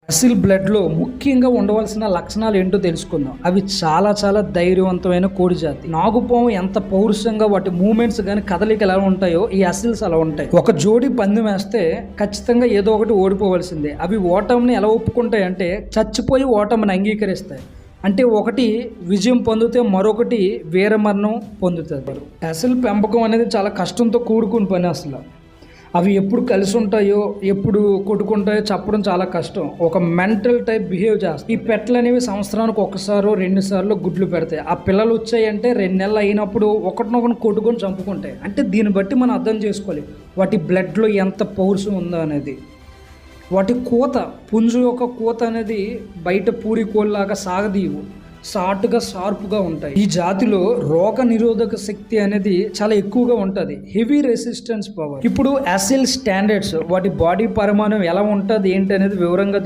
అసిల్ బ్లడ్లో ముఖ్యంగా ఉండవలసిన లక్షణాలు ఏంటో తెలుసుకుందాం. అవి చాలా చాలా ధైర్యవంతమైన కోడి జాతి. నాగుపాము ఎంత పౌరుషంగా వాటి మూమెంట్స్ కానీ కదలికలు ఎలా ఉంటాయో ఈ అసిల్స్ అలా ఉంటాయి. ఒక జోడి పందెం వేస్తే ఖచ్చితంగా ఏదో ఒకటి ఓడిపోవలసిందే. అవి ఓటమిని ఎలా ఒప్పుకుంటాయి అంటే చచ్చిపోయి ఓటమిని అంగీకరిస్తాయి. అంటే ఒకటి విజయం పొందితే మరొకటి వీరమరణం పొందుతుంది. అసిల్ పెంపకం అనేది చాలా కష్టంతో కూడుకుని పని. అసలు అవి ఎప్పుడు కలిసి ఉంటాయో ఎప్పుడు కొట్టుకుంటాయో చెప్పడం చాలా కష్టం. ఒక మెంటల్ టైప్ బిహేవ్ చేస్తాయి. ఈ పెట్టలు అనేవి సంవత్సరానికి ఒకసారో 2 సార్లు గుడ్లు పెడతాయి. ఆ పిల్లలు వచ్చాయంటే 2 నెలలు అయినప్పుడు ఒకటినొకటి కొట్టుకొని చంపుకుంటాయి. అంటే దీన్ని బట్టి మనం అర్థం చేసుకోవాలి వాటి బ్లడ్లో ఎంత పౌరుషం ఉందో అనేది. వాటి కూత, పుంజు యొక్క కూత అనేది బయట పూరి కోళ్ళలాగా సాగదీవు, షార్ట్గా షార్ప్గా ఉంటాయి. ఈ జాతిలో రోగ నిరోధక శక్తి అనేది చాలా ఎక్కువగా ఉంటుంది. Heavy resistance power. ఇప్పుడు అసిల్ స్టాండర్డ్స్, వాటి బాడీ పరిమాణం ఎలా ఉంటుంది ఏంటి అనేది వివరంగా